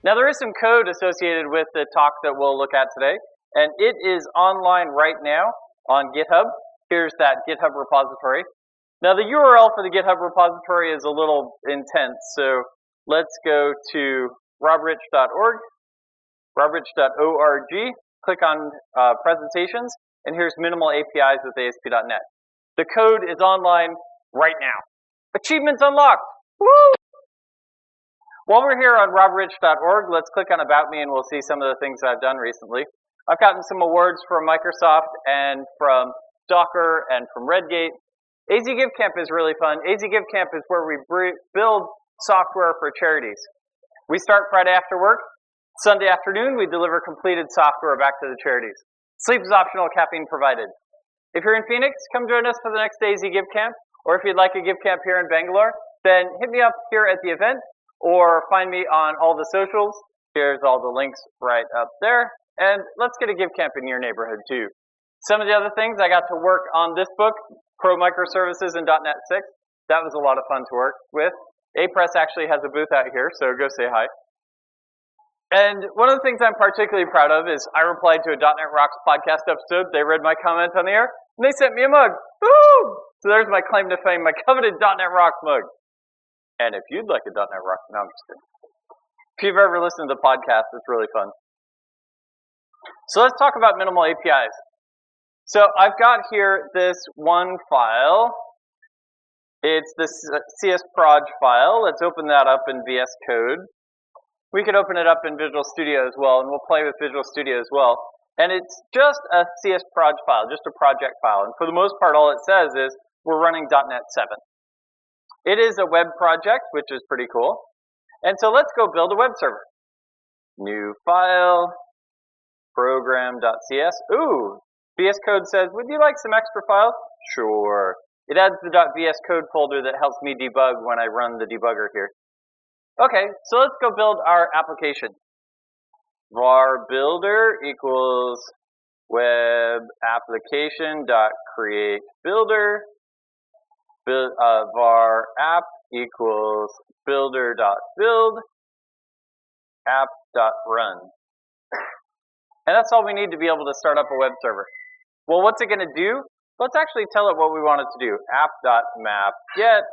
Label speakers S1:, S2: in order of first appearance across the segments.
S1: Now there is some code associated with the talk that we'll look at today, and it is online right now on GitHub. Here's that GitHub repository. Now the URL for the GitHub repository is a little intense, so let's go to robrich.org, robrich.org, click on presentations, and here's minimal APIs with ASP.NET. The code is online right now. Achievements unlocked! Woo! While we're here on robrich.org, let's click on About Me and we'll see some of the things that I've done recently. I've gotten some awards from Microsoft and from Docker and from Redgate. AZ Give Camp is really fun. AZ Give Camp is where we build software for charities. We start Friday after work. Sunday afternoon, we deliver completed software back to the charities. Sleep is optional, caffeine provided. If you're in Phoenix, come join us for the next AZ Give Camp. Or if you'd like a Give Camp here in Bangalore, then hit me up here at the event or find me on all the socials. Here's all the links right up there. And let's get a Give Camp in your neighborhood too. Some of the other things, I got to work on this book, Pro Microservices in .NET 6. That was a lot of fun to work with. A-Press actually has a booth out here, so go say hi. And one of the things I'm particularly proud of is I replied to a .NET Rocks podcast episode. They read my comment on the air, and they sent me a mug. Woo! So there's my claim to fame, my coveted .NET Rocks mug. And if you'd like a .NET Rocks, no, I'm just kidding. If you've ever listened to the podcast, it's really fun. So let's talk about minimal APIs. So I've got here this one file. It's this csproj file. Let's open that up in VS Code. We could open it up in Visual Studio as well, and we'll play with Visual Studio as well. And it's just a csproj file, just a project file. And for the most part, all it says is we're running .NET 7. It is a web project, which is pretty cool. And so let's go build a web server. New file, program.cs. Ooh, VS Code says, would you like some extra files? Sure. It adds the .vs Code folder that helps me debug when I run the debugger here. Okay, so let's go build our application. Var builder equals web application dot create builder. Var app equals builder dot build app dot run. And that's all we need to be able to start up a web server. Well, what's it going to do? Let's actually tell it what we want it to do. App.map get.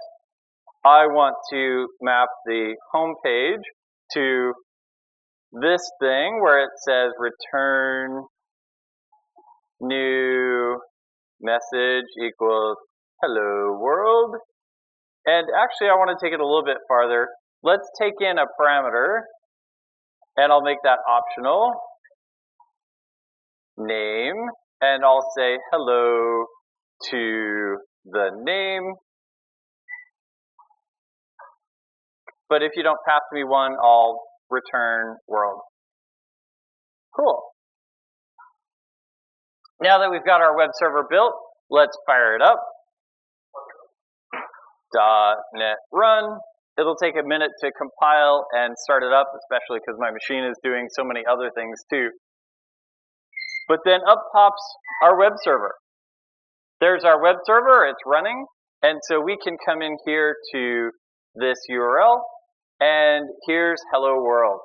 S1: I want to map the home page to this thing where it says return new message equals hello world. And actually, I want to take it a little bit farther. Let's take in a parameter, and I'll make that optional. Name, and I'll say hello to the name. But if you don't pass me one, I'll return world. Cool. Now that we've got our web server built, let's fire it up. .NET run. It'll take a minute to compile and start it up, especially because my machine is doing so many other things too. But then up pops our web server. There's our web server, it's running, and so we can come in here to this URL, and here's hello world.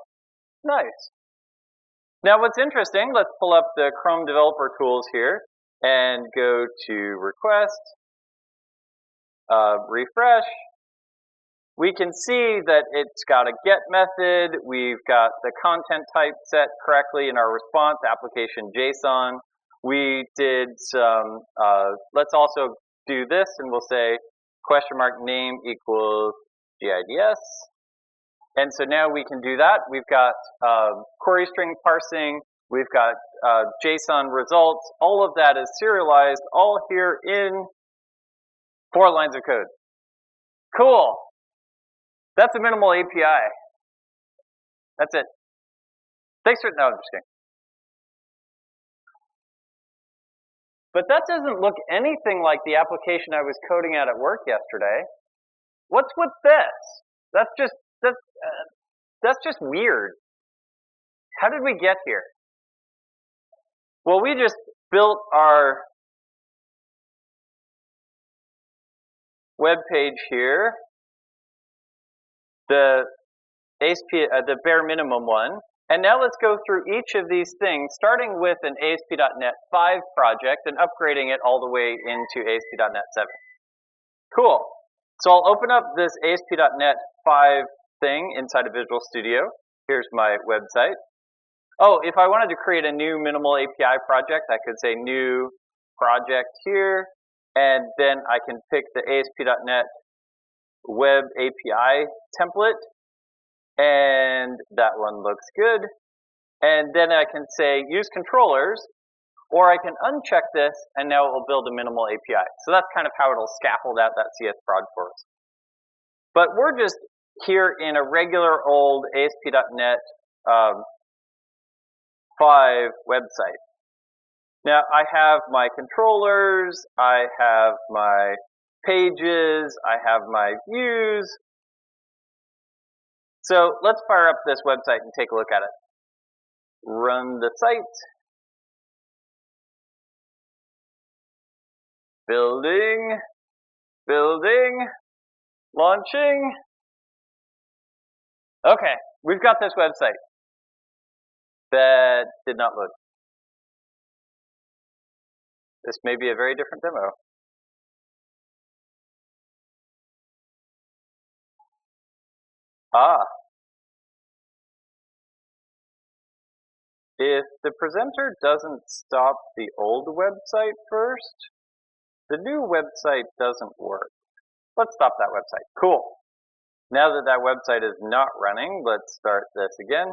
S1: Nice. Now what's interesting, let's pull up the Chrome developer tools here, and go to request, refresh. We can see that it's got a get method, we've got the content type set correctly in our response, application JSON. We did some, let's also do this and we'll say question mark name equals GIDS. And so now we can do that. We've got query string parsing, we've got JSON results, all of that is serialized, all here in 4 lines of code. Cool. That's a minimal API. That's it. Thanks for, no, I'm just kidding. But that doesn't look anything like the application I was coding at work yesterday. What's with this? That's just weird. How did we get here? Well, we just built our web page here. The ASP, the bare minimum one. And now let's go through each of these things, starting with an ASP.NET 5 project and upgrading it all the way into ASP.NET 7. Cool. So I'll open up this ASP.NET 5 thing inside of Visual Studio. Here's my website. Oh, if I wanted to create a new minimal API project, I could say new project here, and then I can pick the ASP.NET Web API template, and that one looks good. And then I can say use controllers, or I can uncheck this, and now it will build a minimal API. So that's kind of how it'll scaffold out that CS prod for us. But we're just here in a regular old ASP.NET 5 website. Now I have my controllers, I have my pages, I have my views. So let's fire up this website and take a look at it. Run the site. Building, building, launching. Okay, we've got this website. That did not load. This may be a very different demo. Ah. If the presenter doesn't stop the old website first, the new website doesn't work. Let's stop that website. Cool. Now that that website is not running, let's start this again.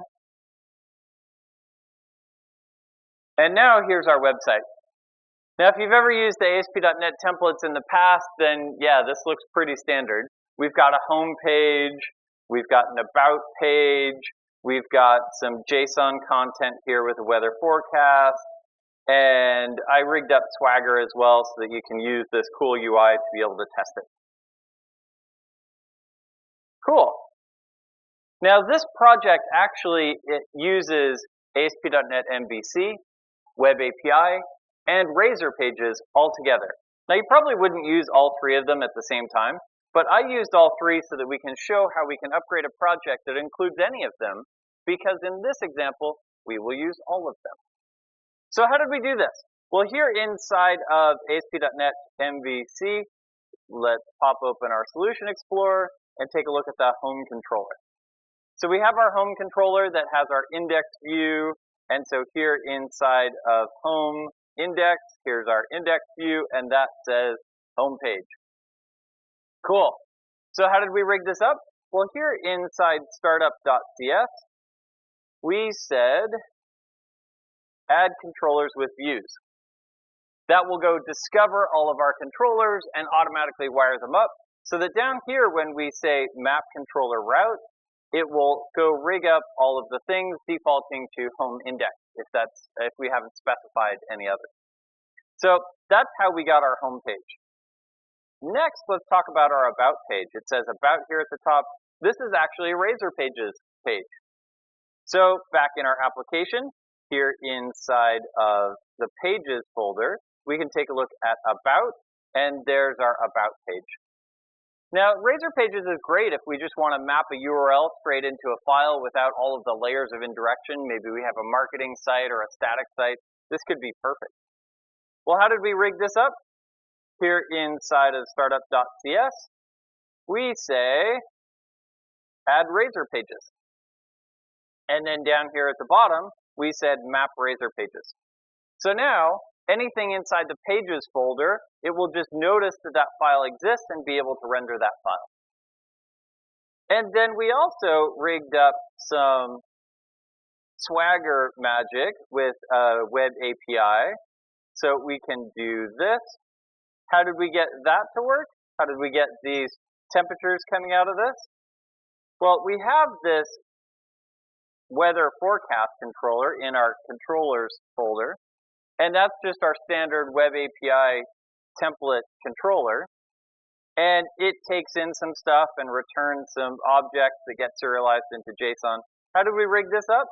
S1: And now here's our website. Now if you've ever used the ASP.NET templates in the past, then yeah, this looks pretty standard. We've got a home page, we've got an about page, we've got some JSON content here with a weather forecast, and I rigged up Swagger as well so that you can use this cool UI to be able to test it. Cool. Now this project actually uses ASP.NET MVC, Web API, and Razor pages all together. Now you probably wouldn't use all three of them at the same time, but I used all three so that we can show how we can upgrade a project that includes any of them, because in this example, we will use all of them. So how did we do this? Well, here inside of ASP.NET MVC, let's pop open our Solution Explorer and take a look at the home controller. So we have our home controller that has our index view, and so here inside of home index, here's our index view, and that says home page. Cool. So how did we rig this up? Well, here inside startup.cs, we said add controllers with views. That will go discover all of our controllers and automatically wire them up, so that down here when we say map controller route, it will go rig up all of the things defaulting to home index if we haven't specified any other. So that's how we got our home page. Next, let's talk about our about page. It says about here at the top. This is actually a Razor pages page. So back in our application, here inside of the pages folder, we can take a look at about, and there's our about page. Now, Razor pages is great if we just want to map a URL straight into a file without all of the layers of indirection. Maybe we have a marketing site or a static site. This could be perfect. Well, how did we rig this up? Here inside of startup.cs, we say add Razor pages. And then down here at the bottom, we said map Razor pages. So now, anything inside the pages folder, it will just notice that that file exists and be able to render that file. And then we also rigged up some Swagger magic with a Web API. So we can do this. How did we get that to work? How did we get these temperatures coming out of this? Well, we have this weather forecast controller in our controllers folder, and that's just our standard Web API template controller. And it takes in some stuff and returns some objects that get serialized into JSON. How did we rig this up?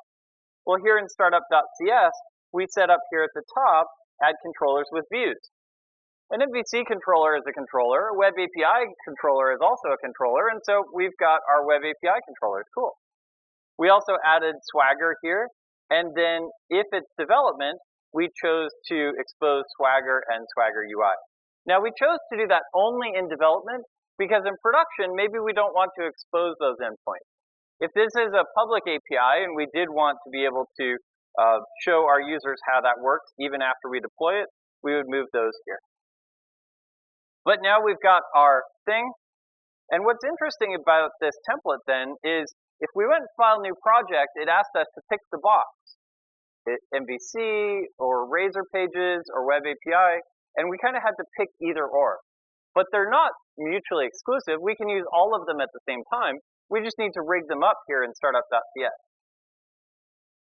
S1: Well, here in startup.cs, we set up here at the top, add controllers with views. An MVC controller is a controller, a Web API controller is also a controller, and so we've got our Web API controllers. Cool. We also added Swagger here, and then if it's development, we chose to expose Swagger and Swagger UI. Now we chose to do that only in development because in production, maybe we don't want to expose those endpoints. If this is a public API and we did want to be able to show our users how that works even after we deploy it, we would move those here. But now we've got our thing. And what's interesting about this template then is if we went and file a new project, it asked us to pick the box, MVC or Razor Pages or Web API, and we kind of had to pick either or. But they're not mutually exclusive. We can use all of them at the same time. We just need to rig them up here in startup.cs.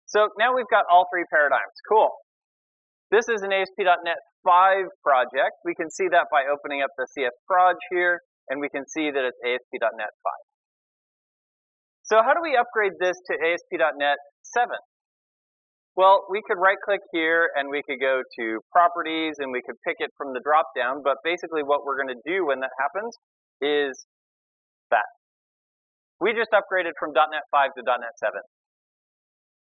S1: So now we've got all three paradigms. Cool. This is an ASP.NET 5 project. We can see that by opening up the CS proj here, and we can see that it's ASP.NET 5. So how do we upgrade this to ASP.NET 7? Well, we could right-click here, and we could go to Properties, and we could pick it from the drop-down. But basically what we're going to do when that happens is that. We just upgraded from .NET 5 to .NET 7.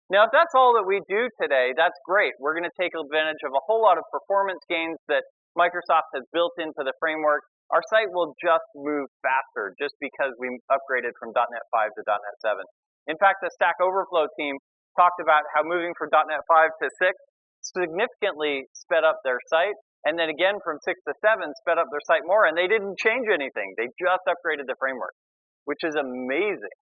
S1: Now, if that's all that we do today, that's great. We're going to take advantage of a whole lot of performance gains that Microsoft has built into the framework. Our site will just move faster just because we upgraded from .NET 5 to .NET 7. In fact, the Stack Overflow team talked about how moving from .NET 5 to 6 significantly sped up their site, and then again from 6 to 7 sped up their site more, and they didn't change anything. They just upgraded the framework, which is amazing.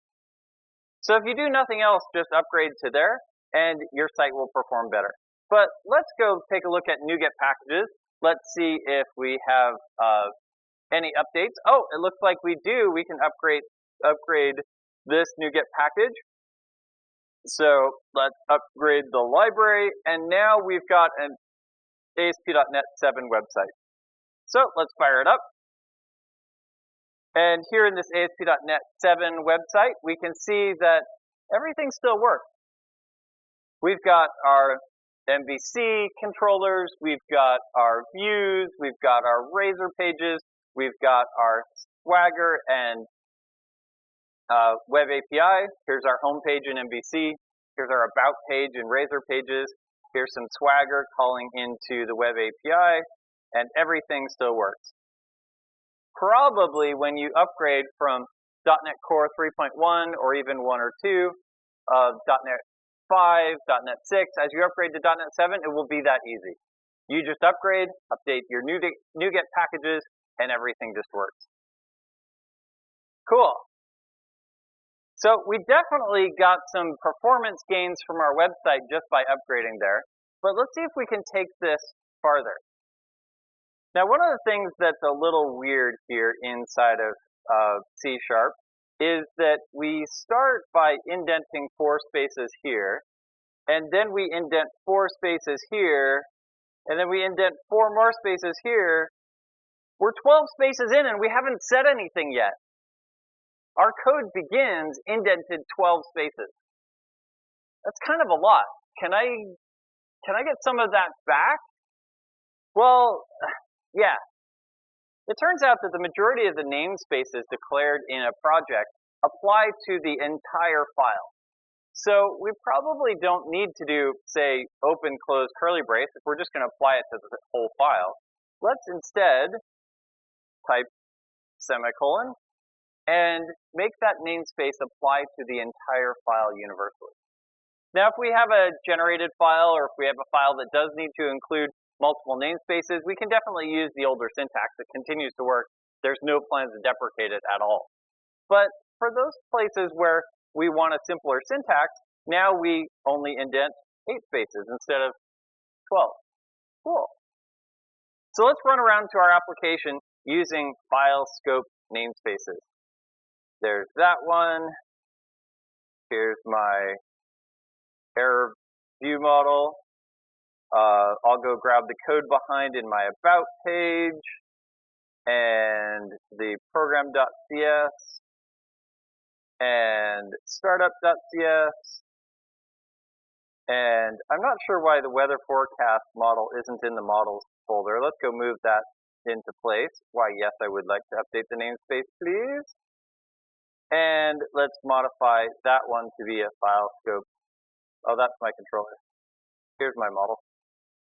S1: So if you do nothing else, just upgrade to there, and your site will perform better. But let's go take a look at NuGet packages. Let's see if we have any updates. Oh, it looks like we do. We can upgrade this NuGet package. So let's upgrade the library, and now we've got an ASP.NET 7 website. So let's fire it up. And here in this ASP.NET 7 website, we can see that everything still works. We've got our MVC controllers, we've got our views, we've got our Razor Pages, we've got our Swagger and Web API. Here's our home page in MVC. Here's our About page in Razor Pages. Here's some Swagger calling into the Web API, and everything still works. Probably when you upgrade from .NET Core 3.1 or even 1 or 2, .NET 5, .NET 6, as you upgrade to .NET 7, it will be that easy. You just upgrade, update your NuGet packages, and everything just works. Cool. So we definitely got some performance gains from our website just by upgrading there. But let's see if we can take this farther. Now, one of the things that's a little weird here inside of C# is that we start by indenting 4 spaces here, and then we indent 4 spaces here, and then we indent 4 more spaces here. We're 12 spaces in, and we haven't said anything yet. Our code begins indented 12 spaces. That's kind of a lot. Can I get some of that back? Well, yeah. It turns out that the majority of the namespaces declared in a project apply to the entire file. So we probably don't need to do, say, open, close, curly brace if we're just going to apply it to the whole file. Let's instead type semicolon and make that namespace apply to the entire file universally. Now, if we have a generated file or if we have a file that does need to include multiple namespaces, we can definitely use the older syntax. It continues to work. There's no plans to deprecate it at all. But for those places where we want a simpler syntax, now we only indent 8 spaces instead of 12. Cool. So let's run around to our application using file scope namespaces. There's that one. Here's my error view model. I'll go grab the code behind in my About page and the program.cs and startup.cs. And I'm not sure why the weather forecast model isn't in the models folder. Let's go move that into place. Why, yes, I would like to update the namespace, please. And let's modify that one to be a file scope. Oh, that's my controller. Here's my model.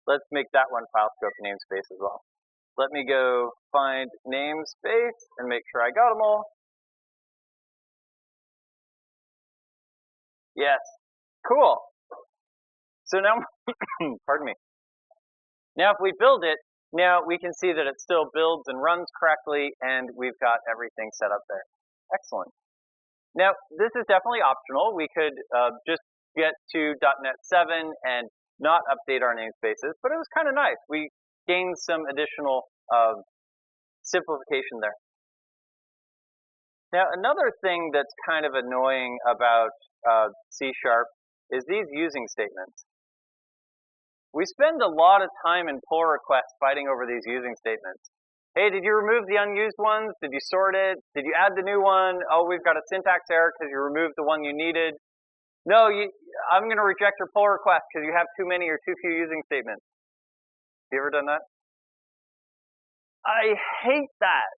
S1: Let's make that one file scope namespace as well. Let me go find namespace and make sure I got them all. Yes, cool. So now, pardon me. Now if we build it, now we can see that it still builds and runs correctly, and we've got everything set up there. Excellent. Now, this is definitely optional. We could just get to .NET 7 and not update our namespaces, but it was kind of nice. We gained some additional simplification there. Now, another thing that's kind of annoying about C# is these using statements. We spend a lot of time in pull requests fighting over these using statements. Hey, did you remove the unused ones? Did you sort it? Did you add the new one? Oh, we've got a syntax error because you removed the one you needed. No, I'm going to reject your pull request because you have too many or too few using statements. Have you ever done that? I hate that.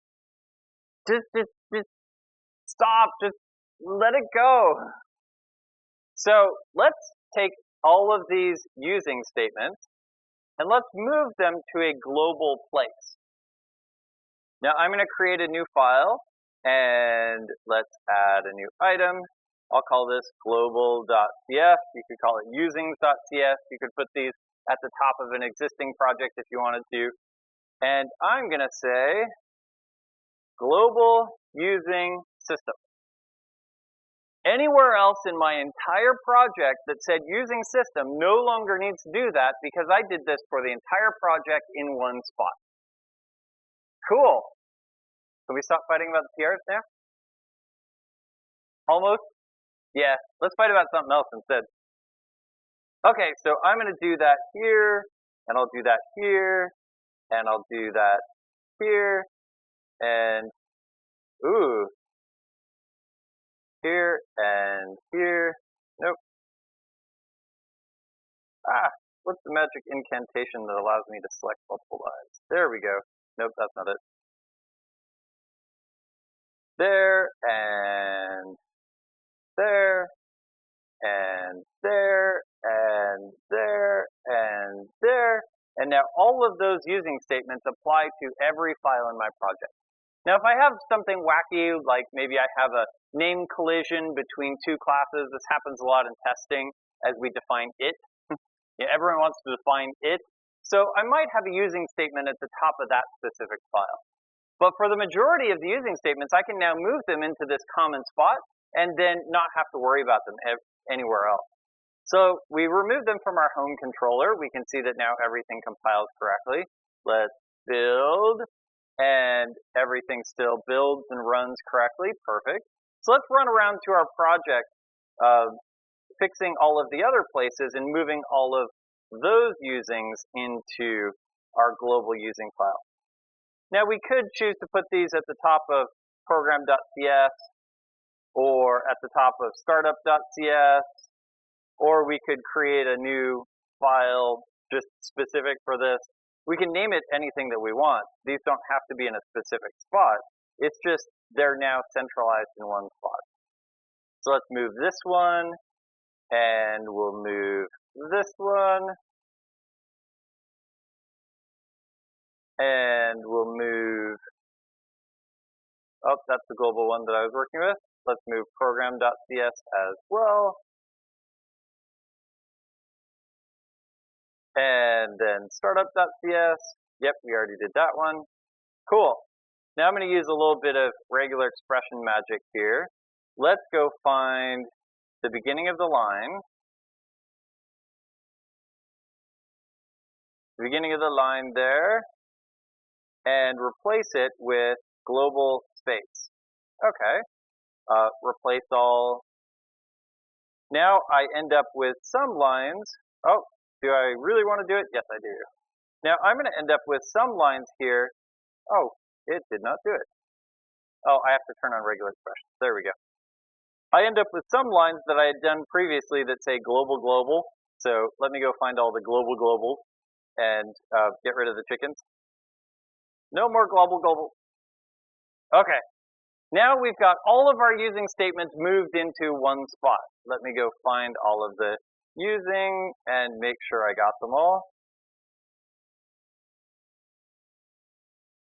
S1: Just stop. Just let it go. So let's take all of these using statements and let's move them to a global place. Now I'm going to create a new file and let's add a new item. I'll call this global.cf. You could call it usings.cf. You could put these at the top of an existing project if you wanted to. And I'm going to say global using system. Anywhere else in my entire project that said using system no longer needs to do that because I did this for the entire project in one spot. Cool. Can we stop fighting about the PRs now? Almost? Yeah, let's fight about something else instead. Okay, so I'm going to do that here, and I'll do that here, and I'll do that here, and ooh. Here and here. Nope. Ah, what's the magic incantation that allows me to select multiple lines? There we go. Nope, that's not it. There and there and there and there and there. And now all of those using statements apply to every file in my project. Now if I have something wacky, like maybe I have a name collision between two classes, this happens a lot in testing as we define it. Yeah, everyone wants to define it. So I might have a using statement at the top of that specific file. But for the majority of the using statements, I can now move them into this common spot and then not have to worry about them anywhere else. So we remove them from our home controller. We can see that now everything compiles correctly. Let's build. And everything still builds and runs correctly. Perfect. So let's run around to our project, fixing all of the other places and moving all of those usings into our global using file. Now we could choose to put these at the top of program.cs or at the top of startup.cs, or we could create a new file just specific for this. We can name it anything that we want. These don't have to be in a specific spot. It's just they're now centralized in one spot. So let's move this one, and we'll move this one, and we'll move, oh, that's the global one that I was working with. Let's move program.cs as well. And then startup.cs. Yep, we already did that one. Cool. Now I'm going to use a little bit of regular expression magic here. Let's go find the beginning of the line. The beginning of the line there. And replace it with global space. Okay. Replace all. Now I end up with some lines. Oh. Do I really want to do it? Yes, I do. Now, I'm going to end up with some lines here. Oh, it did not do it. Oh, I have to turn on regular expressions. There we go. I end up with some lines that I had done previously that say global, global. So let me go find all the global, global and get rid of the chickens. No more global, global. Okay. Now we've got all of our using statements moved into one spot. Let me go find all of the using and make sure I got them all.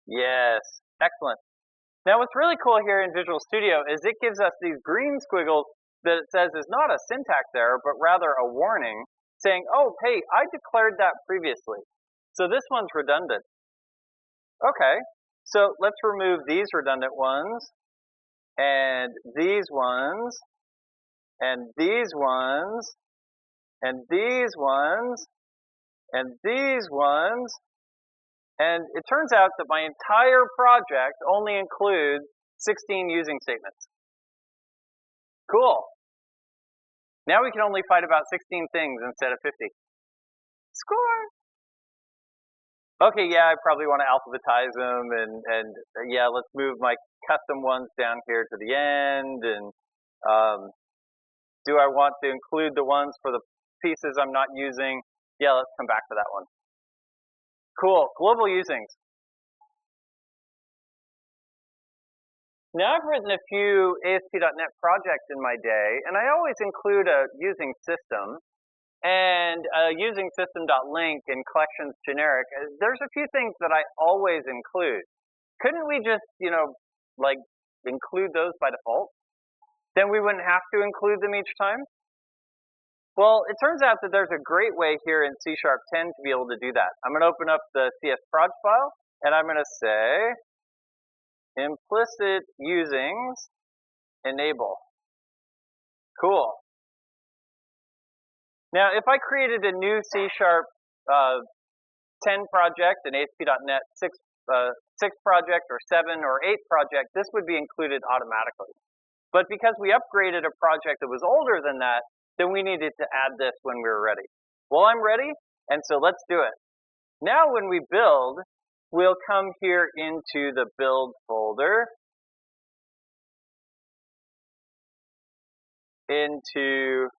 S1: Yes, excellent. Now what's really cool here in Visual Studio is it gives us these green squiggles that it says is not a syntax error, but rather a warning saying, oh, hey, I declared that previously. So this one's redundant. Okay, so let's remove these redundant ones, and these ones, and these ones, and these ones, and these ones, and it turns out that my entire project only includes 16 using statements. Cool. Now we can only fight about 16 things instead of 50. Score! Okay, yeah, I probably want to alphabetize them, and yeah, let's move my custom ones down here to the end, and do I want to include the ones for the pieces I'm not using? Yeah, let's come back to that one. Cool, global usings. Now I've written a few ASP.NET projects in my day, and I always include a using system and a using system.link and collections generic. There's a few things that I always include. Couldn't we just, like include those by default? Then we wouldn't have to include them each time? Well, it turns out that there's a great way here in C# 10 to be able to do that. I'm going to open up the CS_proj file, and I'm going to say implicit usings enable. Cool. Now, if I created a new C# 10 project, an ASP.NET 6 project, or 7 or 8 project, this would be included automatically. But because we upgraded a project that was older than that, then we needed to add this when we were ready. Well, I'm ready, and so let's do it. Now when we build, we'll come here into the build folder, into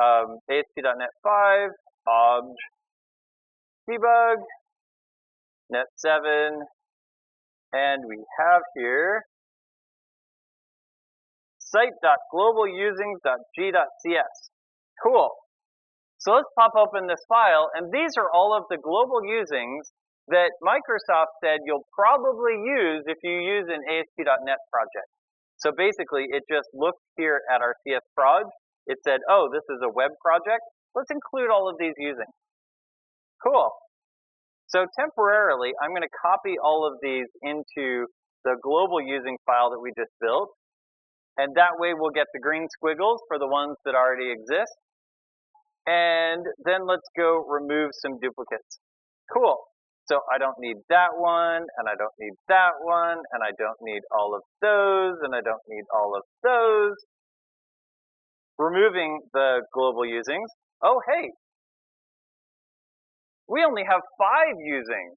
S1: ASP.NET 5, obj, debug, net 7, and we have here site.globalusings.g.cs. Cool. So let's pop open this file, and these are all of the global usings that Microsoft said you'll probably use if you use an ASP.NET project. So basically, it just looked here at our CS_proj. It said, oh, this is a web project. Let's include all of these usings. Cool. So temporarily, I'm going to copy all of these into the global using file that we just built. And that way we'll get the green squiggles for the ones that already exist. And then let's go remove some duplicates. Cool. So I don't need that one, and I don't need that one, and I don't need all of those, and I don't need all of those. Removing the global usings. Oh, hey. We only have 5 usings.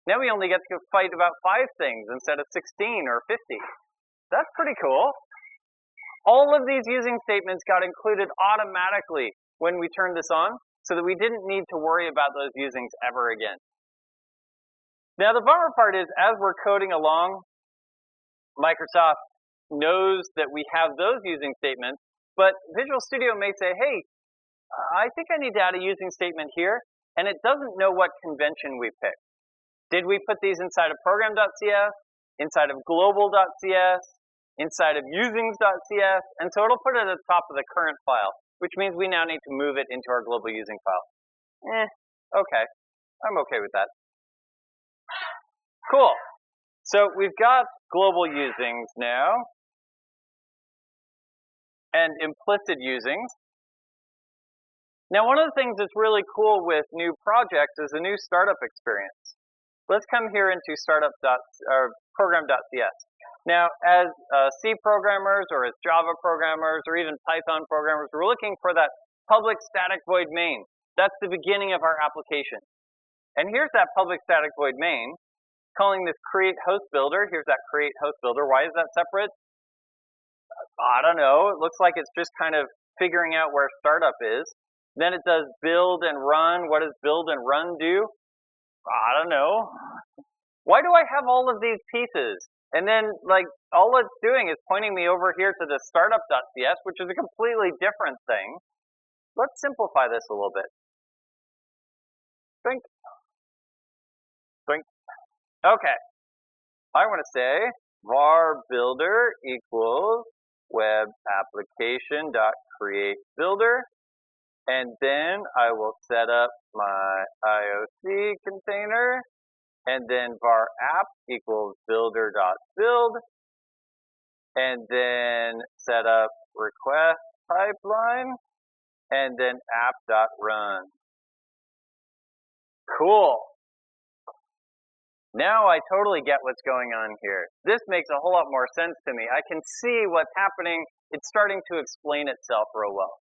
S1: Now we only get to fight about 5 things instead of 16 or 50. That's pretty cool. All of these using statements got included automatically when we turned this on, so that we didn't need to worry about those usings ever again. Now the bummer part is, as we're coding along, Microsoft knows that we have those using statements, but Visual Studio may say, hey, I think I need to add a using statement here, and it doesn't know what convention we picked. Did we put these inside of program.cs, inside of global.cs, inside of usings.cs, and so it'll put it at the top of the current file, which means we now need to move it into our global using file. Okay. I'm okay with that. Cool. So we've got global usings now, and implicit usings. Now, one of the things that's really cool with new projects is a new startup experience. Let's come here into program.cs. Now, as C programmers, or as Java programmers, or even Python programmers, we're looking for that public static void main. That's the beginning of our application. And here's that public static void main, calling this create host builder. Here's that create host builder. Why is that separate? I don't know. It looks like it's just kind of figuring out where startup is. Then it does build and run. What does build and run do? I don't know. Why do I have all of these pieces? And then, like, all it's doing is pointing me over here to the startup.cs, which is a completely different thing. Let's simplify this a little bit. Think. Think. Okay. I want to say var builder equals web application dot create builder, and then I will set up my IOC container, and then var app equals builder dot build, and then set up request pipeline, and then app dot run. Cool. Now I totally get what's going on here. This makes a whole lot more sense to me. I can see what's happening. It's starting to explain itself real well.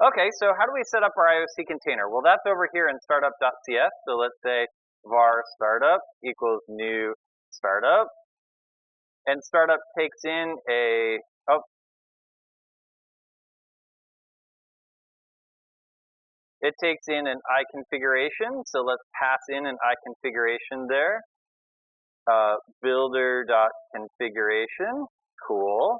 S1: Okay, so how do we set up our IOC container? Well, that's over here in startup.cs. So let's say var startup equals new startup. And startup takes in a, it takes in an iConfiguration, so let's pass in an iConfiguration there. Builder.configuration, cool.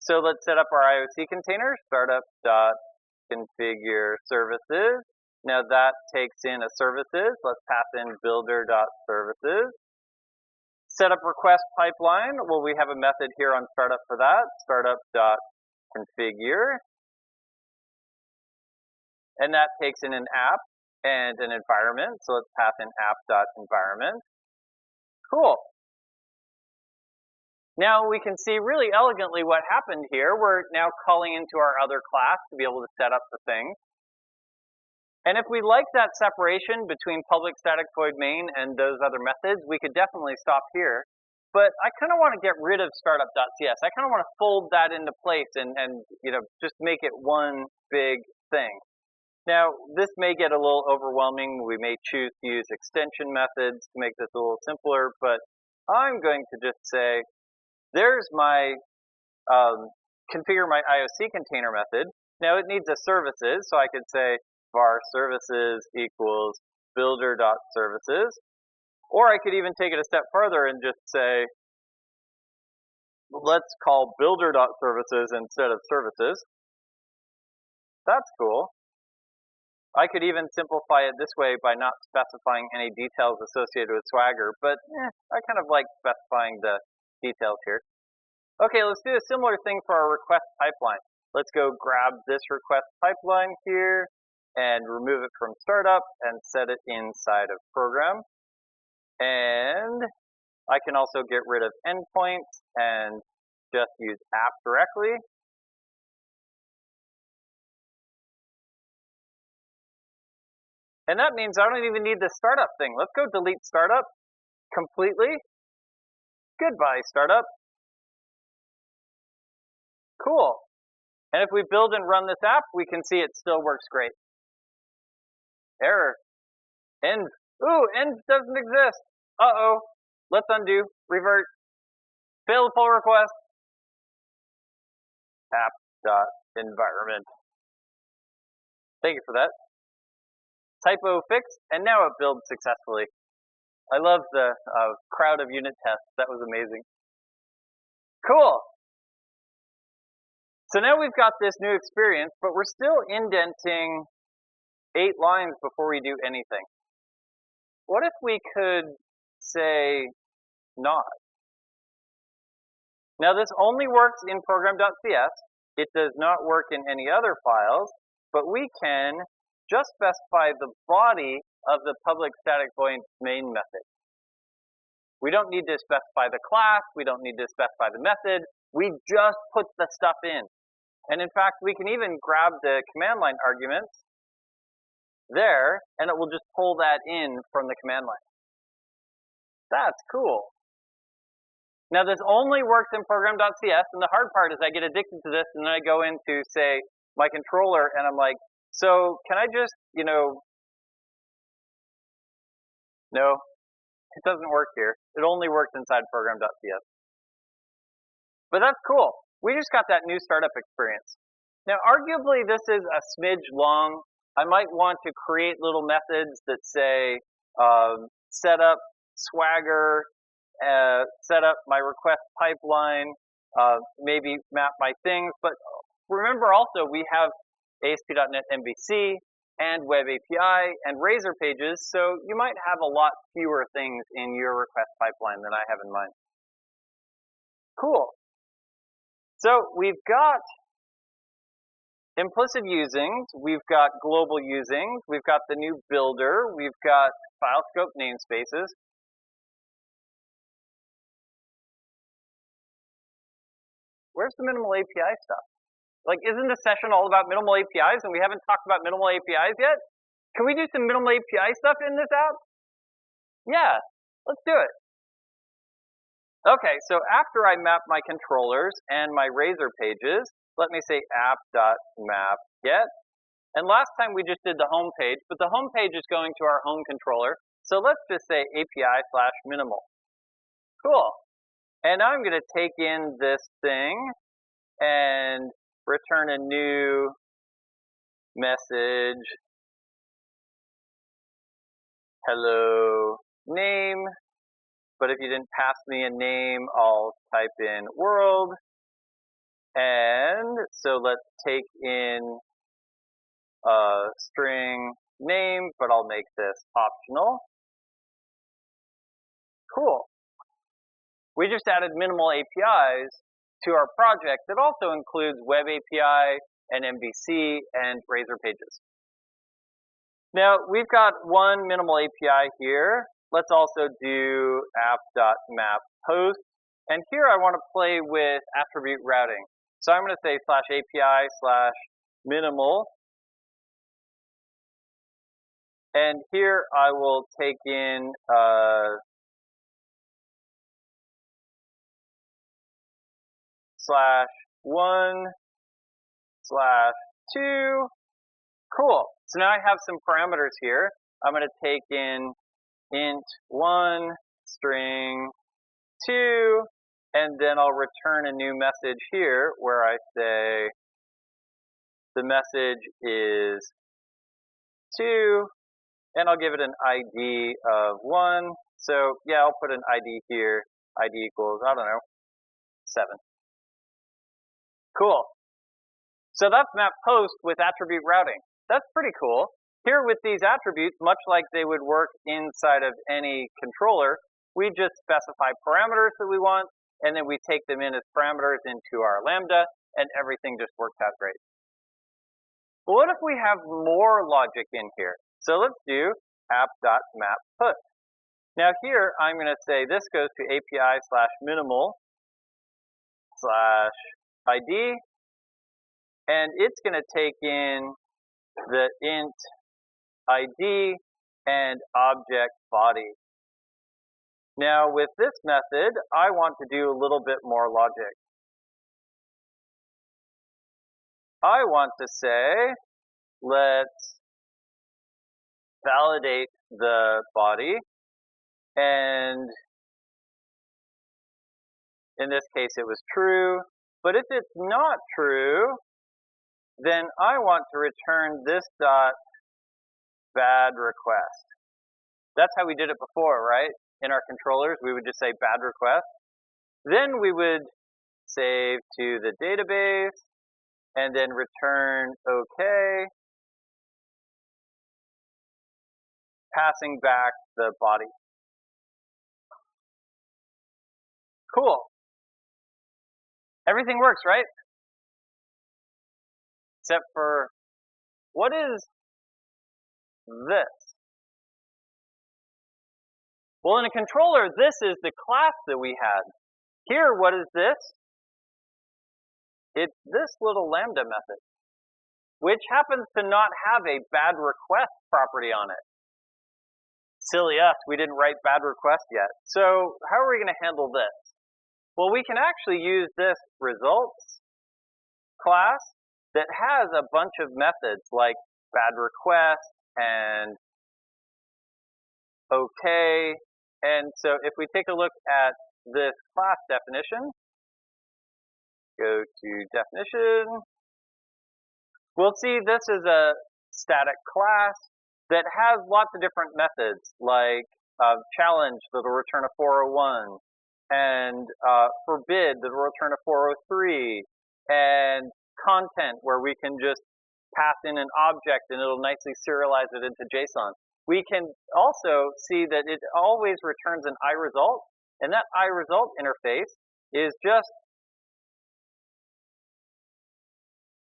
S1: So let's set up our IOC container, startup.configure services. Now that takes in a services, let's pass in builder.services. Set up request pipeline, well, we have a method here on startup for that, startup.configure. And that takes in an app and an environment. So let's pass in app.environment. Cool. Now we can see really elegantly what happened here. We're now calling into our other class to be able to set up the thing. And if we like that separation between public static void main and those other methods, we could definitely stop here. But I kind of want to get rid of startup.cs. I kind of want to fold that into place and just make it one big thing. Now, this may get a little overwhelming. We may choose to use extension methods to make this a little simpler, but I'm going to just say, there's my configure my IOC container method. Now, it needs a services, so I could say var services equals builder.services. Or I could even take it a step further and just say, let's call builder.services instead of services. That's cool. I could even simplify it this way by not specifying any details associated with Swagger, but I kind of like specifying the details here. Okay, let's do a similar thing for our request pipeline. Let's go grab this request pipeline here and remove it from startup and set it inside of program. And I can also get rid of endpoints and just use app directly. And that means I don't even need the startup thing. Let's go delete startup completely. Goodbye, startup. Cool. And if we build and run this app, we can see it still works great. Error. End. Ooh, end doesn't exist. Uh-oh. Let's undo. Revert. Fail the pull request. App.environment. Thank you for that. Typo fixed, and now it builds successfully. I love the crowd of unit tests. That was amazing. Cool. So now we've got this new experience, but we're still indenting 8 lines before we do anything. What if we could say not? Now this only works in program.cs. It does not work in any other files, but we can just specify the body of the public static void main method. We don't need to specify the class. We don't need to specify the method. We just put the stuff in. And in fact, we can even grab the command line arguments there, and it will just pull that in from the command line. That's cool. Now this only works in program.cs, and the hard part is I get addicted to this, and then I go into, say, my controller, and I'm like, so can I just, no, it doesn't work here. It only works inside program.cs. But that's cool. We just got that new startup experience. Now, arguably, this is a smidge long. I might want to create little methods that say set up Swagger set up my request pipeline, maybe map my things. But remember also we have ASP.NET MVC and Web API and Razor pages, so you might have a lot fewer things in your request pipeline than I have in mine. Cool. So we've got implicit usings, we've got global usings, we've got the new builder, we've got file scope namespaces. Where's the minimal API stuff? Like, isn't this session all about minimal APIs and we haven't talked about minimal APIs yet? Can we do some minimal API stuff in this app? Yeah, let's do it. Okay, so after I map my controllers and my Razor pages, let me say app.map get. And last time we just did the home page, but the home page is going to our home controller. So let's just say API/minimal. Cool. And now I'm going to take in this thing and return a new message. Hello name. But if you didn't pass me a name, I'll type in world. And so let's take in a string name, but I'll make this optional. Cool. We just added minimal APIs to our project that also includes Web API and MVC and Razor pages. Now, we've got one minimal API here. Let's also do app.map post. And here I want to play with attribute routing. So I'm going to say /API/minimal. And here I will take in /1/2. Cool. So now I have some parameters here. I'm going to take in int1 string 2, and then I'll return a new message here where I say the message is 2, and I'll give it an ID of 1. So yeah, I'll put an ID here. ID equals, I don't know, 7. Cool. So that's map post with attribute routing. That's pretty cool. Here with these attributes, much like they would work inside of any controller, we just specify parameters that we want, and then we take them in as parameters into our Lambda, and everything just works out great. But what if we have more logic in here? So let's do app.map put. Now here, I'm going to say this goes to API/minimal/ID, and it's going to take in the int ID and object body. Now with this method, I want to do a little bit more logic. I want to say, let's validate the body, and in this case it was true, but if it's not true, then I want to return this dot bad request. That's how we did it before, right? In our controllers, we would just say bad request. Then we would save to the database and then return OK, passing back the body. Cool. Everything works, right? Except for, what is this? Well, in a controller, this is the class that we had. Here, what is this? It's this little Lambda method, which happens to not have a bad request property on it. Silly us, we didn't write bad request yet. So how are we going to handle this? Well, we can actually use this results class that has a bunch of methods like bad request and OK. And so if we take a look at this class definition, go to definition, we'll see this is a static class that has lots of different methods like challenge that'll return a 401, and forbid that will return a 403, and content where we can just pass in an object and it'll nicely serialize it into JSON. We can also see that it always returns an iResult, and that iResult interface is just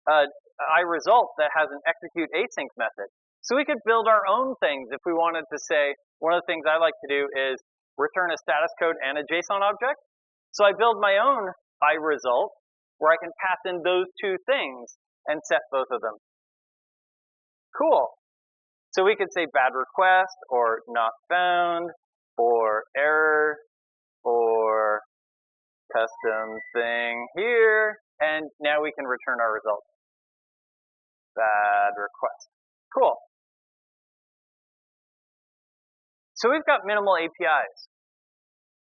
S1: an iResult that has an execute async method. So we could build our own things if we wanted to say, one of the things I like to do is return a status code and a JSON object. So I build my own iResult where I can pass in those two things and set both of them. Cool. So we could say bad request, or not found, or error, or custom thing here, and now we can return our result. Bad request. Cool. So we've got minimal APIs.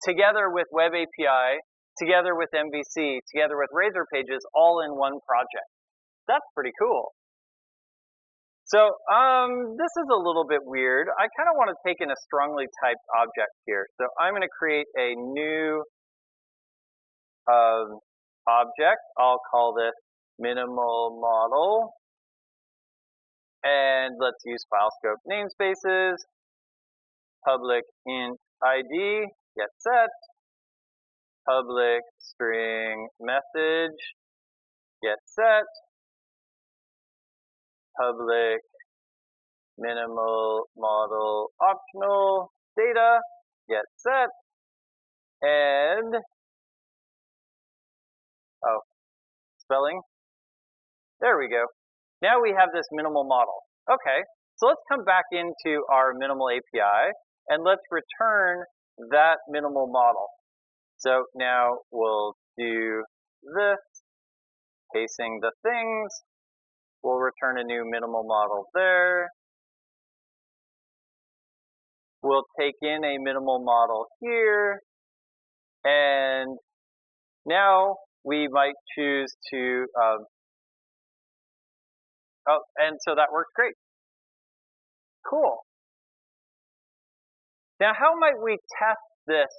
S1: Together with Web API, together with MVC, together with Razor Pages, all in one project. That's pretty cool. So this is a little bit weird. I kind of want to take in a strongly typed object here. So I'm going to create a new object. I'll call this minimal model. And let's use file scope namespaces. Public int ID, get set. Public string message, get set. Public minimal model optional data, get set. And spelling. There we go. Now we have this minimal model. Okay, so let's come back into our minimal API and let's return that minimal model. So now we'll do this, casing the things. We'll return a new minimal model there. We'll take in a minimal model here. And now we might choose to, and so that works great. Cool. Now, how might we test this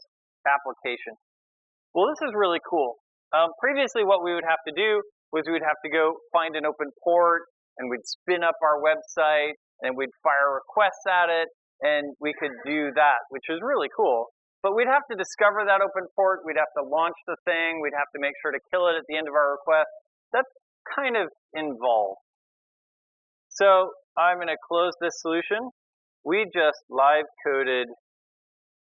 S1: application? Well, this is really cool. Previously, what we would have to do was we would have to go find an open port, and we'd spin up our website, and we'd fire requests at it, and we could do that, which is really cool. But we'd have to discover that open port, we'd have to launch the thing, we'd have to make sure to kill it at the end of our request. That's kind of involved. So I'm going to close this solution. We just live coded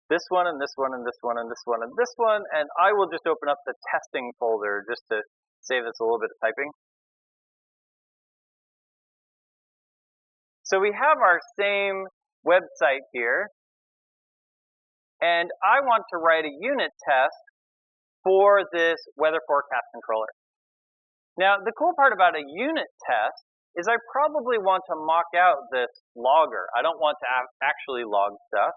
S1: this one and this one and this one and this one and this one, and I will just open up the testing folder just to save us a little bit of typing. So we have our same website here, and I want to write a unit test for this weather forecast controller. Now, the cool part about a unit test is I probably want to mock out this logger. I don't want to actually log stuff.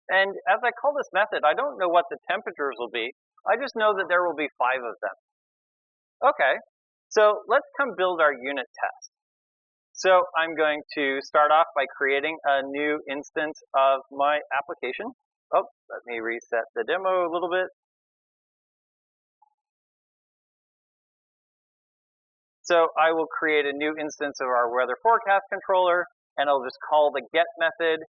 S1: And as I call this method, I don't know what the temperatures will be. I just know that there will be 5 of them. Okay, so let's come build our unit test. So I'm going to start off by creating a new instance of my application. Oh, let me reset the demo a little bit. So I will create a new instance of our weather forecast controller, and I'll just call the get method,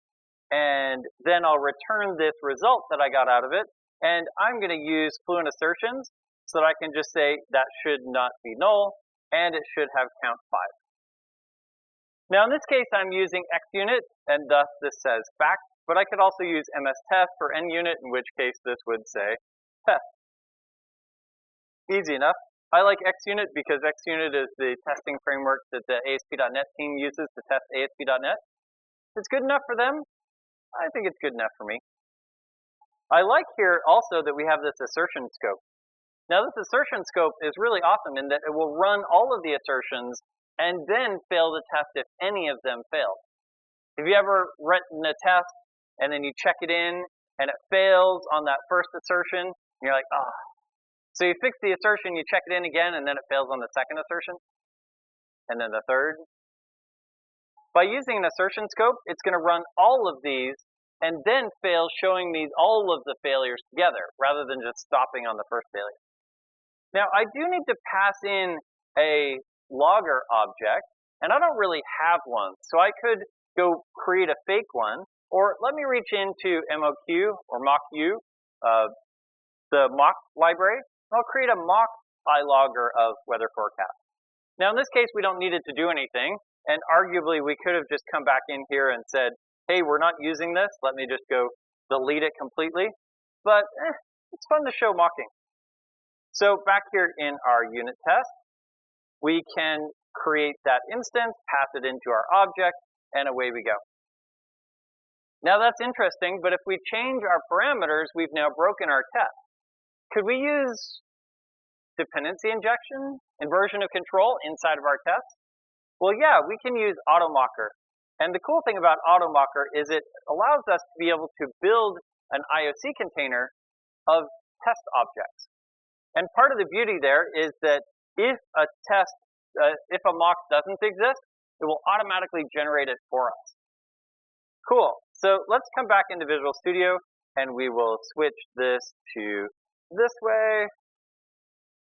S1: and then I'll return this result that I got out of it, and I'm going to use fluent assertions so that I can just say that should not be null, and it should have count 5. Now in this case, I'm using xunit, and thus this says fact, but I could also use mstest or nunit, in which case this would say test. Easy enough. I like xunit because xunit is the testing framework that the ASP.NET team uses to test ASP.NET. If it's good enough for them, I think it's good enough for me. I like here also that we have this assertion scope. Now this assertion scope is really awesome in that it will run all of the assertions and then fail the test if any of them fail. Have you ever written a test and then you check it in and it fails on that first assertion and you're like, ah. So you fix the assertion, you check it in again, and then it fails on the second assertion, and then the third. By using an assertion scope, it's going to run all of these and then fails, showing me all of the failures together, rather than just stopping on the first failure. Now, I do need to pass in a logger object, and I don't really have one, so I could go create a fake one, or let me reach into MOQ or MockU, the mock library. I'll create a mock iLogger of weather forecast. Now, in this case, we don't need it to do anything, and arguably we could have just come back in here and said, hey, we're not using this, let me just go delete it completely. But it's fun to show mocking. So back here in our unit test, we can create that instance, pass it into our object, and away we go. Now that's interesting, but if we change our parameters, we've now broken our test. Could we use dependency injection, inversion of control inside of our test? Well, yeah, we can use AutoMocker. And the cool thing about AutoMocker is it allows us to be able to build an IOC container of test objects. And part of the beauty there is that if a mock doesn't exist, it will automatically generate it for us. Cool. So let's come back into Visual Studio, and we will switch this to this way.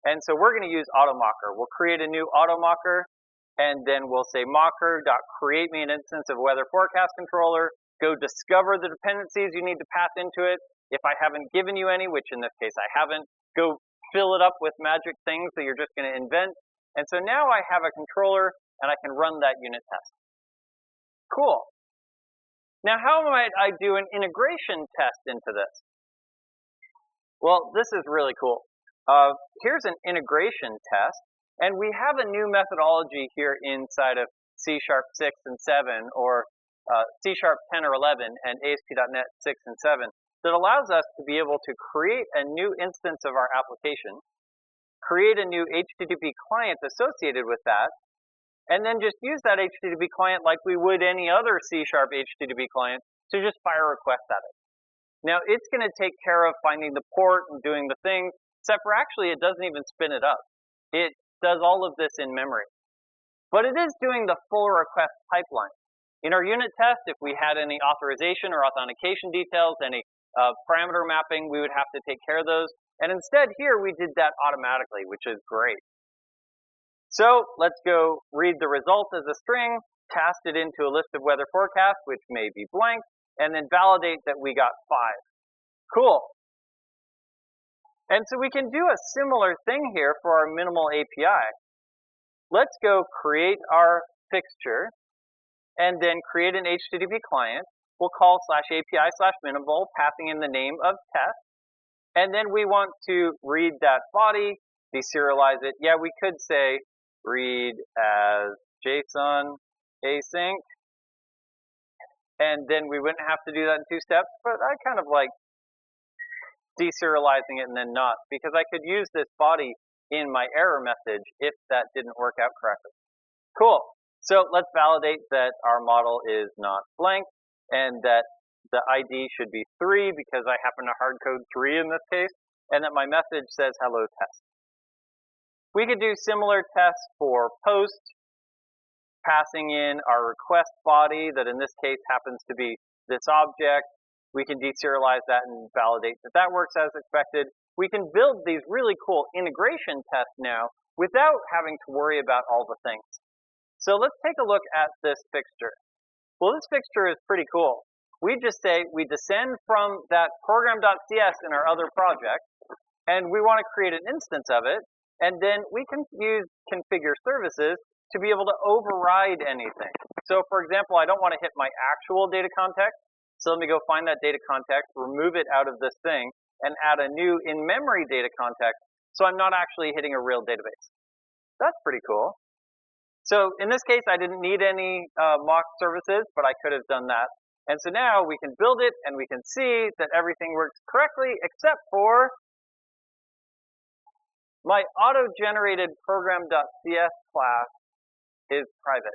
S1: And so we're going to use AutoMocker. We'll create a new AutoMocker, and then we'll say mocker.create me an instance of weather forecast controller. Go discover the dependencies you need to pass into it. If I haven't given you any, which in this case I haven't, go fill it up with magic things that you're just going to invent. And so now I have a controller, and I can run that unit test. Cool. Now, how might I do an integration test into this? Well, this is really cool. Here's an integration test, and we have a new methodology here inside of C# 6 and 7, or C# 10 or 11, and ASP.NET 6 and 7, that allows us to be able to create a new instance of our application, create a new HTTP client associated with that, and then just use that HTTP client like we would any other C# HTTP client to just fire requests at it. Now, it's going to take care of finding the port and doing the things, except for actually it doesn't even spin it up. It does all of this in memory. But it is doing the full request pipeline. In our unit test, if we had any authorization or authentication details, any parameter mapping, we would have to take care of those. And instead here, we did that automatically, which is great. So let's go read the result as a string, cast it into a list of weather forecasts, which may be blank, and then validate that we got 5. Cool. And so we can do a similar thing here for our minimal API. Let's go create our fixture, and then create an HTTP client. We'll call /API/minimal, passing in the name of test. And then we want to read that body, deserialize it. Yeah, we could say read as JSON async. And then we wouldn't have to do that in 2 steps, but I kind of like deserializing it and then not, because I could use this body in my error message if that didn't work out correctly. Cool. So let's validate that our model is not blank, and that the ID should be 3 because I happen to hard code 3 in this case, and that my message says hello test. We could do similar tests for post, passing in our request body that in this case happens to be this object. We can deserialize that and validate that that works as expected. We can build these really cool integration tests now without having to worry about all the things. So let's take a look at this fixture. Well, this fixture is pretty cool. We just say we descend from that program.cs in our other project, and we want to create an instance of it, and then we can use configure services to be able to override anything. So for example, I don't want to hit my actual data context, so let me go find that data context, remove it out of this thing, and add a new in-memory data context, so I'm not actually hitting a real database. That's pretty cool. So in this case, I didn't need any mock services, but I could have done that. And so now we can build it, and we can see that everything works correctly, except for my auto-generated program.cs class is private.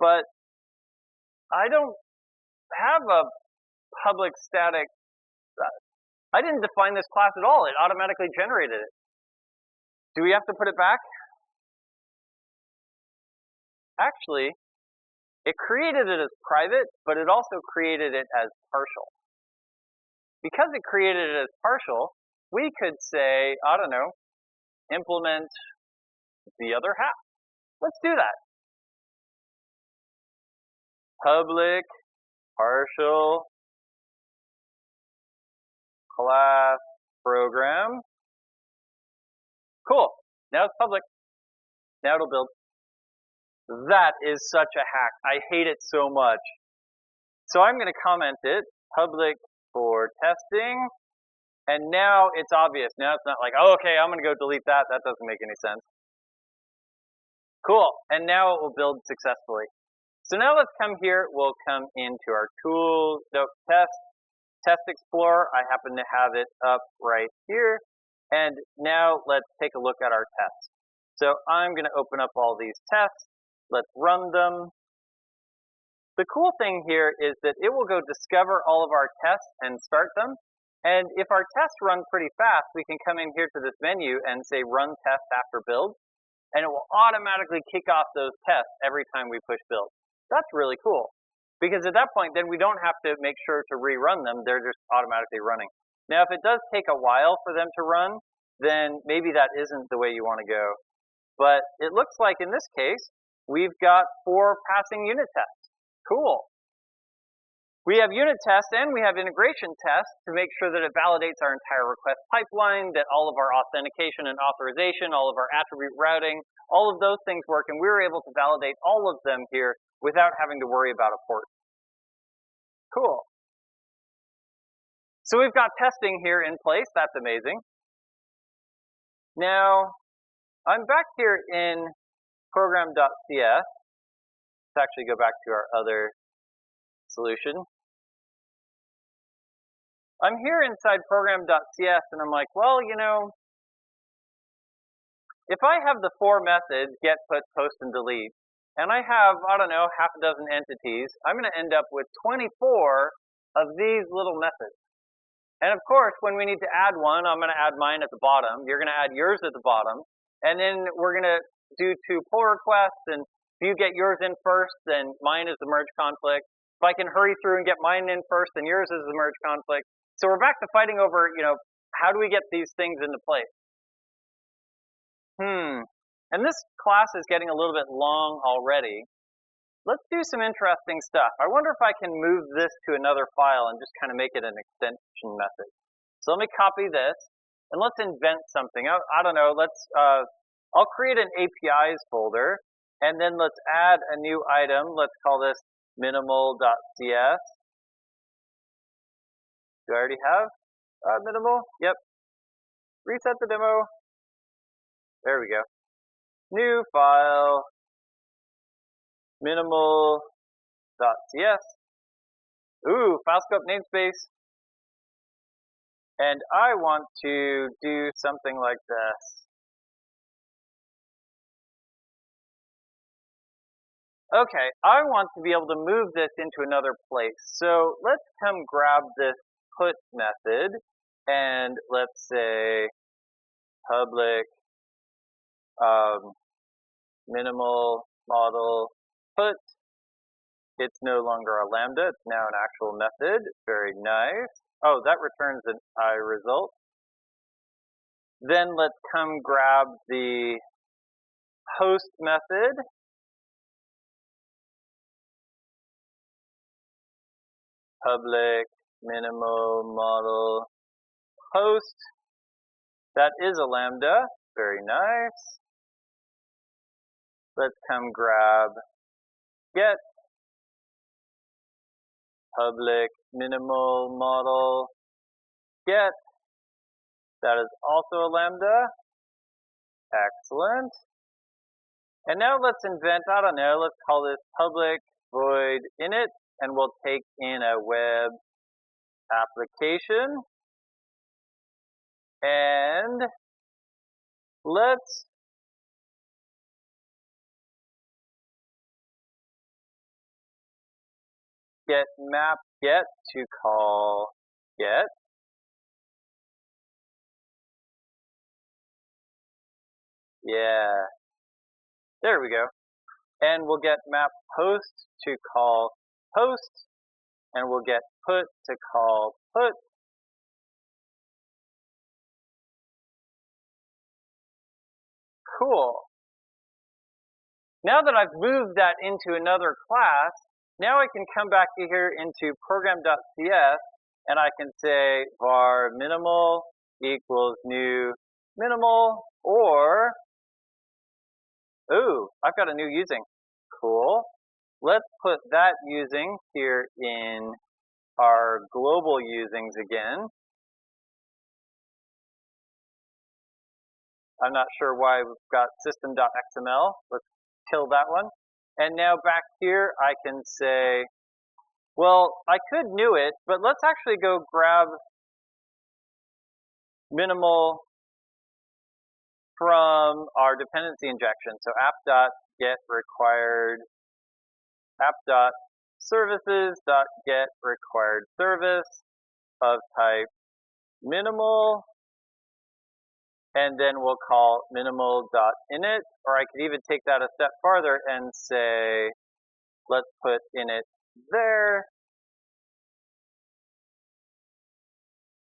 S1: But I don't have a public static. I didn't define this class at all. It automatically generated it. Do we have to put it back? actually, it created it as private, but it also created it as partial. Because it created it as partial, we could say, I don't know, implement the other half. Let's do that. Public partial class program. Cool. Now it's public. Now it'll build. That is such a hack. I hate it so much. So I'm going to comment it, public for testing. And now it's obvious. Now it's not like, oh, okay, I'm going to go delete that. That doesn't make any sense. Cool. And now it will build successfully. So now let's come here. We'll come into our tools, test explorer. I happen to have it up right here. And now let's take a look at our tests. So I'm going to open up all these tests. Let's run them. The cool thing here is that it will go discover all of our tests and start them. And if our tests run pretty fast, we can come in here to this menu and say run test after build. And it will automatically kick off those tests every time we push build. That's really cool. Because at that point, then we don't have to make sure to rerun them. They're just automatically running. Now, if it does take a while for them to run, then maybe that isn't the way you want to go. But it looks like in this case, we've got 4 passing unit tests. Cool. We have unit tests and we have integration tests to make sure that it validates our entire request pipeline, that all of our authentication and authorization, all of our attribute routing, all of those things work, and we were able to validate all of them here without having to worry about a port. Cool. So we've got testing here in place. That's amazing. Now, I'm back here in program.cs. Let's actually go back to our other solution. I'm here inside program.cs and I'm like, well, you know, if I have the 4 methods, get, put, post, and delete, and I have, I don't know, half a dozen entities, I'm going to end up with 24 of these little methods. And of course, when we need to add one, I'm going to add mine at the bottom. You're going to add yours at the bottom. And then we're going to do 2 pull requests. And if you get yours in first, then mine is the merge conflict. If I can hurry through and get mine in first, then yours is the merge conflict. So we're back to fighting over, you know, how do we get these things into place? And this class is getting a little bit long already. Let's do some interesting stuff. I wonder if I can move this to another file and just kind of make it an extension method. So let me copy this and let's invent something. I don't know, I'll create an APIs folder and then let's add a new item. Let's call this minimal.cs. Do I already have minimal? Yep. Reset the demo. There we go. New file, minimal.cs. Ooh, file scope namespace. And I want to do something like this. Okay, I want to be able to move this into another place. So let's come grab this put method and let's say public minimal model put. It's no longer a lambda, it's now an actual method. Very nice. Oh, that returns an I result. Then let's come grab the post method. Public minimal model post. That is a lambda. Very nice. Let's come grab get public minimal model get. That is also a lambda. Excellent. And now let's invent, I don't know, let's call this public void init, and we'll take in a web application. And let's get map get to call get. Yeah. There we go. and we'll get map post to call post, and we'll get put to call put. Cool. Now that I've moved that into another class, now I can come back here into program.cs, and I can say var minimal equals new minimal, or, ooh, I've got a new using. Cool. Let's put that using here in our global usings again. I'm not sure why we've got system.xml. Let's kill that one. And now back here, I can say, well, I could new it, but let's actually go grab minimal from our dependency injection. So app.get required, app.services.get required service of type minimal, and then we'll call minimal.init, or I could even take that a step farther and say, let's put init there.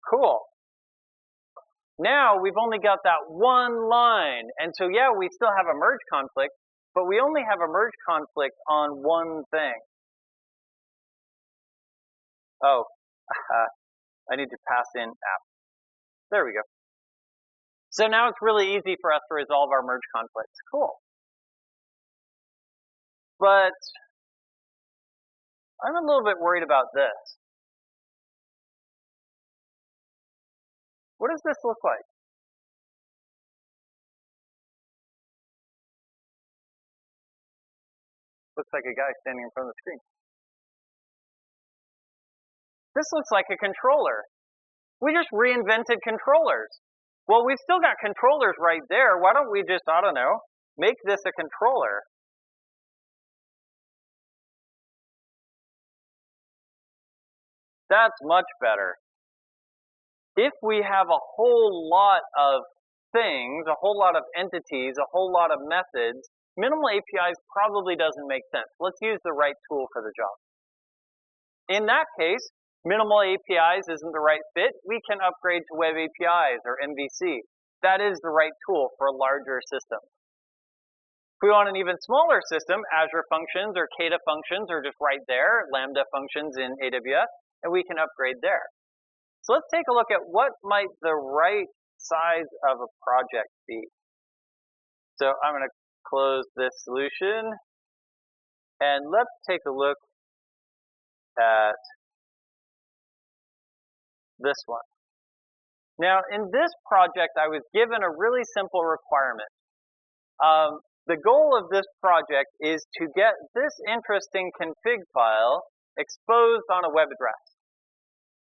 S1: Cool. Now we've only got that one line, and so yeah, we still have a merge conflict, but we only have a merge conflict on one thing. Oh, I need to pass in app. There we go. So now it's really easy for us to resolve our merge conflicts. Cool. But I'm a little bit worried about this. What does this look like? Looks like a guy standing in front of the screen. This looks like a controller. We just reinvented controllers. Well, we've still got controllers right there. Why don't we just, I don't know, make this a controller? That's much better. If we have a whole lot of things, a whole lot of entities, a whole lot of methods, minimal APIs probably doesn't make sense. Let's use the right tool for the job. In that case, minimal APIs isn't the right fit. We can upgrade to Web APIs or MVC. That is the right tool for a larger system. If we want an even smaller system, Azure Functions or Kata Functions are just right there, Lambda Functions in AWS, and we can upgrade there. So let's take a look at what might the right size of a project be. So I'm going to close this solution, and let's take a look at this one. Now, in this project, I was given a really simple requirement. The goal of this project is to get this interesting config file exposed on a web address.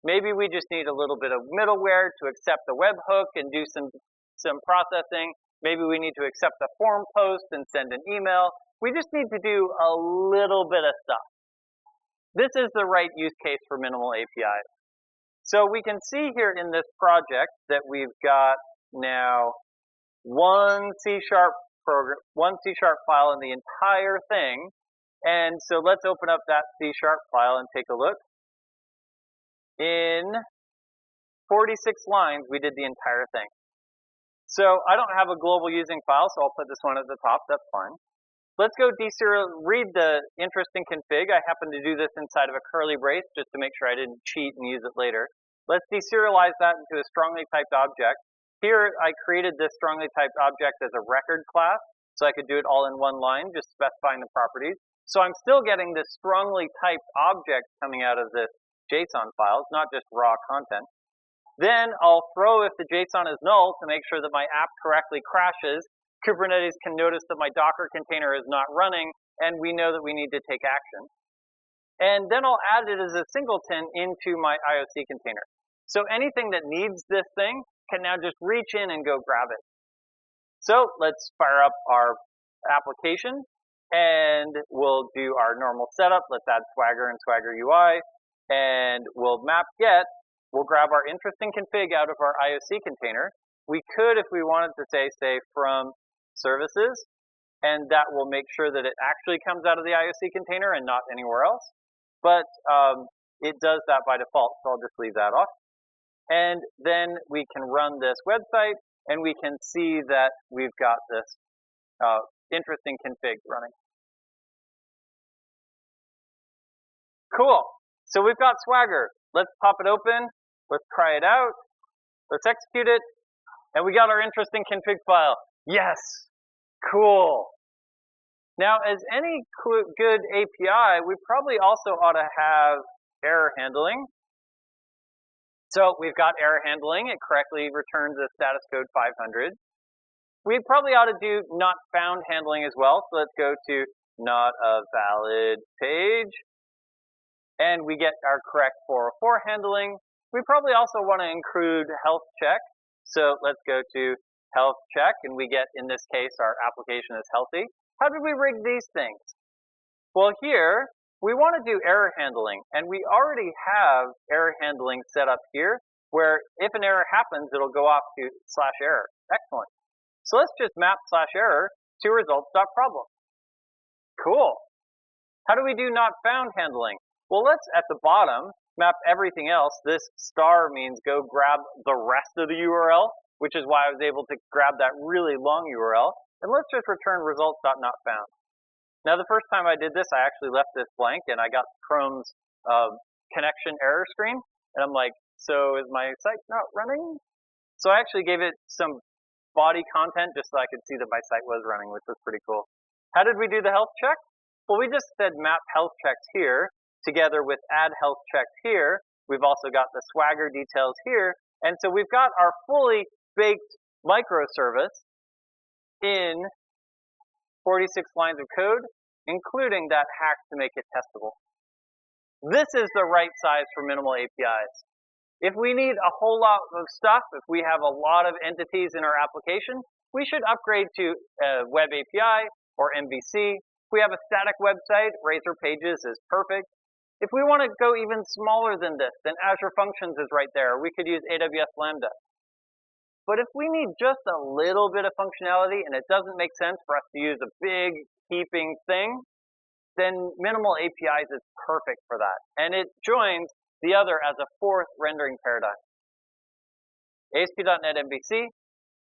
S1: Maybe we just need a little bit of middleware to accept the webhook and do some processing. Maybe we need to accept a form post and send an email. We just need to do a little bit of stuff. This is the right use case for minimal APIs. So we can see here in this project that we've got now one C# program, one C# file in the entire thing. And so let's open up that C# file and take a look. In 46 lines, we did the entire thing. So I don't have a global using file, so I'll put this one at the top. That's fine. Let's go read the interesting config. I happen to do this inside of a curly brace just to make sure I didn't cheat and use it later. Let's deserialize that into a strongly typed object. Here, I created this strongly typed object as a record class, so I could do it all in one line, just specifying the properties. So I'm still getting this strongly typed object coming out of this JSON file. It's not just raw content. Then I'll throw if the JSON is null to make sure that my app correctly crashes. Kubernetes can notice that my Docker container is not running, and we know that we need to take action. And then I'll add it as a singleton into my IOC container. So anything that needs this thing can now just reach in and go grab it. So let's fire up our application, and we'll do our normal setup. Let's add Swagger and Swagger UI, and we'll map get. We'll grab our interesting config out of our IOC container. We could, if we wanted to say from services, and that will make sure that it actually comes out of the IOC container and not anywhere else. But it does that by default, so I'll just leave that off. And then we can run this website, and we can see that we've got this interesting config running. Cool. So we've got Swagger. Let's pop it open. Let's try it out. Let's execute it. And we got our interesting config file. Yes. Cool. Now, as any good API, we probably also ought to have error handling. So we've got error handling. It correctly returns a status code 500. We probably ought to do not found handling as well. So let's go to not a valid page. And we get our correct 404 handling. We probably also want to include health check. So let's go to health check, and we get, in this case, our application is healthy. How did we rig these things? Well, here, we want to do error handling, and we already have error handling set up here, where if an error happens, it'll go off to /error. Excellent. So let's just map /error to results.problem. Cool. How do we do not found handling? Well, let's, at the bottom, map everything else. This star means go grab the rest of the URL, which is why I was able to grab that really long URL. And let's just return results.notfound. Now, the first time I did this, I actually left this blank, and I got Chrome's connection error screen. And I'm like, so is my site not running? So I actually gave it some body content just so I could see that my site was running, which was pretty cool. How did we do the health check? Well, we just said map health checks here, together with add health checks here. We've also got the Swagger details here. And so we've got our fully baked microservice in 46 lines of code, including that hack to make it testable. This is the right size for minimal APIs. If we need a whole lot of stuff, if we have a lot of entities in our application, we should upgrade to Web API or MVC. If we have a static website, Razor Pages is perfect. If we want to go even smaller than this, then Azure Functions is right there. We could use AWS Lambda. But if we need just a little bit of functionality and it doesn't make sense for us to use a big heaping thing, then minimal APIs is perfect for that. And it joins the other as a fourth rendering paradigm. ASP.NET MVC,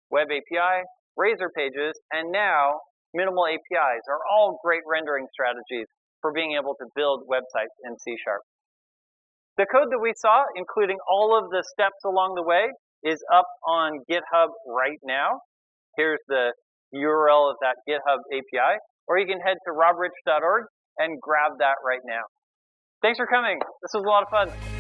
S1: Web API, Razor Pages, and now minimal APIs are all great rendering strategies for being able to build websites in C#. The code that we saw, including all of the steps along the way, is up on GitHub right now. Here's the URL of that GitHub API, or you can head to robrich.org and grab that right now. Thanks for coming. This was a lot of fun.